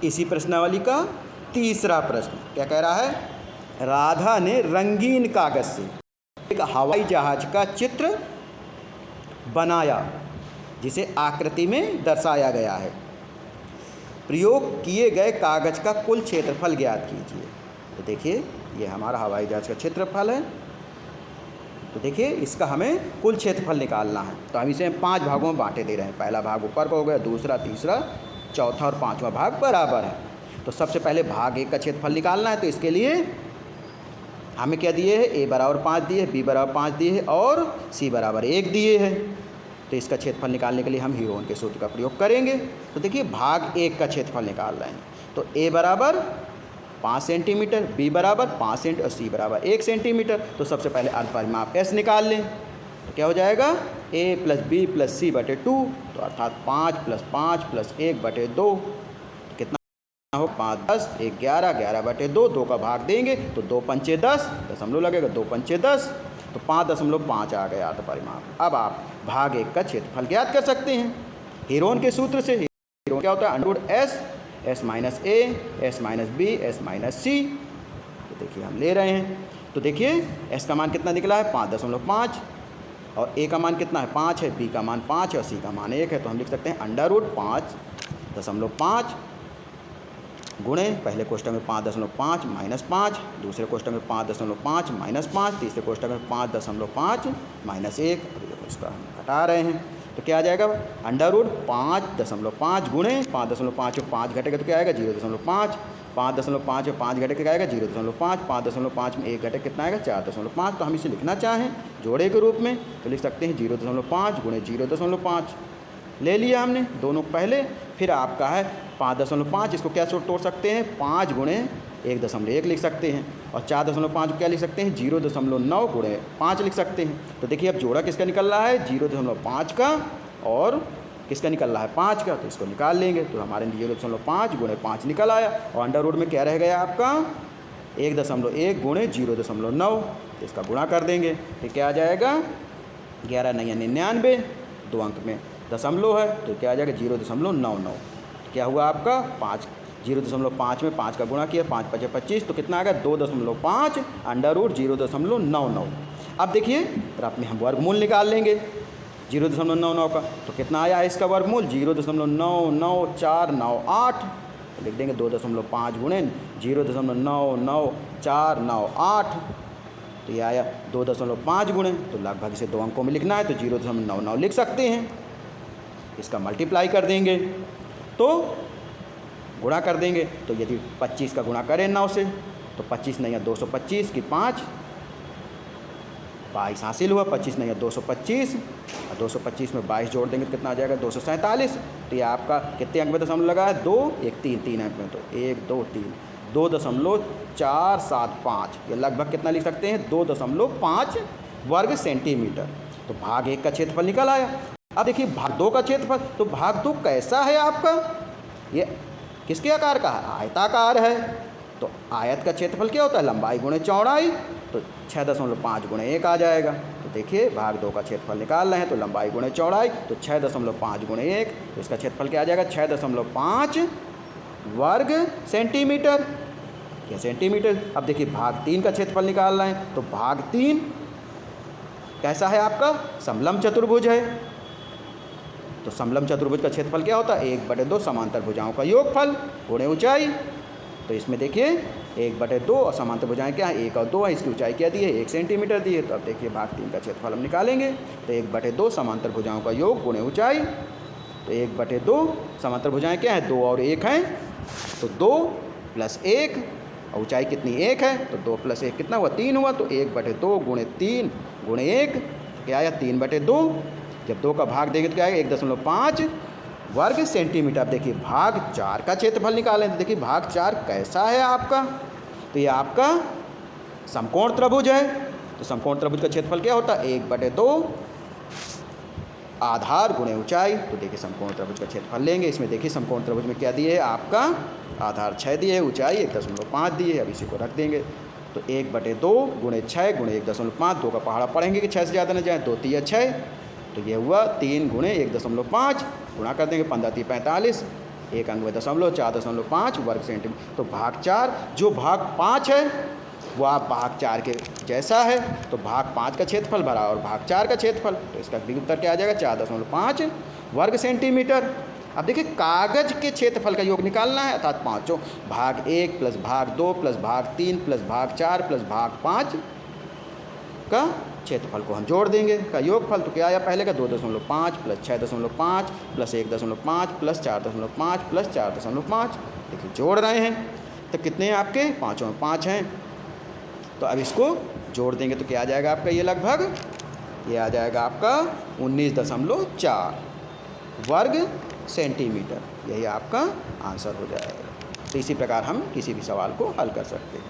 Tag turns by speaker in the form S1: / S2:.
S1: इसी प्रश्नावली का तीसरा प्रश्न क्या कह रहा है, राधा ने रंगीन कागज से एक हवाई जहाज का चित्र बनाया जिसे आकृति में दर्शाया गया है। प्रयोग किए गए कागज का कुल क्षेत्रफल ज्ञात कीजिए। तो देखिए ये हमारा हवाई जहाज का क्षेत्रफल है। तो देखिए इसका हमें कुल क्षेत्रफल निकालना है। तो हम इसे 5 भागों में बांटे दे रहे हैं। पहला भाग ऊपर का हो गया, दूसरा, तीसरा, चौथा और 5वां भाग बराबर है। तो सबसे पहले भाग 1 का क्षेत्रफल निकालना है। तो इसके लिए हमें क्या दिए है, a बराबर 5 दिए है, b बराबर 5 दिए है और c बराबर 1 दिए है। तो इसका क्षेत्रफल निकालने के लिए हम हीरोन के सूत्र का प्रयोग करेंगे। तो देखिए भाग 1 का क्षेत्रफल निकाल रहे हैं। तो a बराबर 5 सेंटीमीटर, b बराबर 5 सेंटीमीटर और c बराबर 1 सेंटीमीटर। तो सबसे पहले अर्धपरिमाप s निकाल लें। तो क्या हो जाएगा, a + b + c बटे 2। तो अर्थात 5 + 5 + 1 बटे 2 कितना हो, 5 10 1 11 11 बटे 2। 2 का भाग देंगे तो 2 पंचे 10, दशमलव लगेगा, 2 पंचे 10, तो 5.5 आ गया अर्धपरिमाप। अब आप भाग 1 का क्षेत्रफल ज्ञात कर सकते हैं हीरोन के सूत्र से। हीरोन क्या होता है, √s, s - a, s - b, s - c। तो देखिए हम ले रहे हैं। तो देखिए s का मान कितना निकला है, 5.5 और a का मान कितना है, 5 है, b का मान 5 है और c का मान 1 है। तो हम लिख सकते हैं √5.5 गुणे पहले कोष्ठक में 5.5 - 5, दूसरे कोष्ठक में 5.5 - 5, तीसरे कोष्ठक में 5.5 - 1। अभी देखो इसका हम घटा रहे हैं। तो क्या आ जाएगा, √5.5 गुणे 5.5 और 5 घटेगा तो क्या आएगा, 0.5, 5.5 और 5 घटेगा क्या आएगा, 0.5, 5.5 में 1 घटेगा कितना आएगा, 4.5। तो हम इसे लिखना चाहें जोड़े के रूप में तो लिख सकते हैं 0.5 गुणे 0.5 ले लिया हमने दोनों पहले। फिर आपका है 5.5, इसको क्या तोड़ सकते हैं, 5 गुणे 1.1 लिख सकते हैं और 4.5 को क्या लिख सकते हैं, 0.9 गुणे 5 लिख सकते हैं। तो देखिए अब जोड़ा किसका निकल रहा है, 0.5 का और किसका निकल रहा है, 5 का। तो इसको निकाल लेंगे तो हमारे 0.5 गुणे 5 निकल आया और अंडर रूट में क्या रह गया आपका 1.1 गुणे 0.9। तो इसका गुणा कर देंगे तो क्या आ जाएगा, 11 9 99, 2 अंक में दशमलव है तो क्या आ जाएगा 0.99। क्या हुआ आपका 5, 0.5 में 5 का गुणा किया, 5 × 5 = 25, तो कितना आ गया 2.5 √0.99। अब देखिए ग्राफ में हम वर्गमूल निकाल लेंगे 0.99 का। तो कितना आया इसका वर्गमूल 0.99498। तो लिख देंगे 2.5 गुणे 0.99498। तो ये आया 2.5 गुणे, तो लगभग इसे 2 अंकों में लिखना है तो 0.99 लिख सकते हैं। इसका मल्टीप्लाई कर देंगे तो गुणा कर देंगे। तो यदि 25 का गुणा करें 9 से तो 25 नहीं 225 की 5, 22 हासिल हुआ। 25 नहीं 225 और 225 में 22 जोड़ देंगे तो कितना आ जाएगा 247। तो ये आपका कितने अंक में दशमलव लगा है, 2 1 3 3 अंक में। तो 1 2 3 2.475, ये लगभग कितना लिख सकते हैं 2.5 वर्ग सेंटीमीटर। तो भाग 1 का क्षेत्रफल निकल आया। अब देखिए भाग 2 का क्षेत्रफल। तो भाग 2 कैसा है आपका, ये किसके आकार का है, आयताकार है। तो आयत का क्षेत्रफल क्या होता है, लंबाई गुणे चौड़ाई। तो 6.5 गुणे 1 आ जाएगा। तो देखिए भाग 2 का क्षेत्रफल निकाल रहे हैं तो लंबाई गुणे चौड़ाई, तो 6.5 गुणे 1, तो इसका क्षेत्रफल क्या आ जाएगा 6.5 वर्ग सेंटीमीटर, या सेंटीमीटर। अब देखिए भाग 3 का क्षेत्रफल निकाल रहे हैं तो भाग 3 कैसा है आपका, समलंब चतुर्भुज है। तो समलंब चतुर्भुज का क्षेत्रफल क्या होता है, 1/2 समांतर भुजाओं का योगफल गुणे ऊंचाई। तो इसमें देखिए 1/2 और समांतर भुजाएं क्या है, 1 और 2 है। इसकी ऊंचाई क्या दी है, 1 सेंटीमीटर दी है। तो अब देखिए भाग 3 का क्षेत्रफल हम निकालेंगे तो 1/2 समांतर भुजाओं का योग गुणे ऊंचाई। तो 1/2 समांतर भुजाएं क्या है, 2 और 1 हैं। तो 2 + 1 और ऊंचाई कितनी 1 है, तो 2 + 1 कितना हुआ, 3 हुआ। तो 1/2 गुणे 3 गुणे 1 क्या आया 3/2। जब 2 का भाग देंगे तो क्या आएगा 1.5 वर्ग सेंटीमीटर। अब देखिए भाग 4 का क्षेत्रफल निकालें तो देखिए भाग 4 कैसा है आपका, तो ये आपका समकोण त्रिभुज है। तो समकोण त्रिभुज का क्षेत्रफल क्या होता है, 1/2 आधार गुणे ऊंचाई। तो देखिए समकोण त्रिभुज का क्षेत्रफल लेंगे। इसमें देखिए समकोण त्रिभुज में क्या दिए है आपका, आधार 6 दिए है, ऊंचाई 1.5 दी है। अब इसी को रख देंगे तो 1/2 गुणे 6 गुणे 1.5, 2 का पहाड़ा पढ़ेंगे कि 6 से ज़्यादा न जाए, 2 × 6, तो ये हुआ 3 गुणे 1.5 गुणा कर देंगे 15 × 45, 1 अंक में दशमलव 4.5 वर्ग सेंटीमीटर। तो भाग 4 जो भाग 5 है वो आप भाग 4 के जैसा है, तो भाग 5 का क्षेत्रफल भरा और भाग 4 का क्षेत्रफल, तो इसका भी उत्तर क्या आ जाएगा 4.5 वर्ग सेंटीमीटर। अब देखिए कागज के क्षेत्रफल का योग निकालना है, अर्थात पाँचों भाग 1 प्लस भाग 2 प्लस भाग 3 प्लस भाग 4 प्लस भाग 5 का क्षेत्रफल को हम जोड़ देंगे का योगफल। तो क्या आया पहले का 2.5 प्लस 6.5 प्लस 1.5 प्लस 4.5 प्लस 4.5। देखिए जोड़ रहे हैं तो कितने हैं आपके, पाँचों में 5 हैं। तो अब इसको जोड़ देंगे तो क्या आ जाएगा आपका, ये लगभग ये आ जाएगा आपका 19.4 वर्ग सेंटीमीटर। यही आपका आंसर हो जाएगा। तो इसी प्रकार हम किसी भी सवाल को हल कर सकते हैं।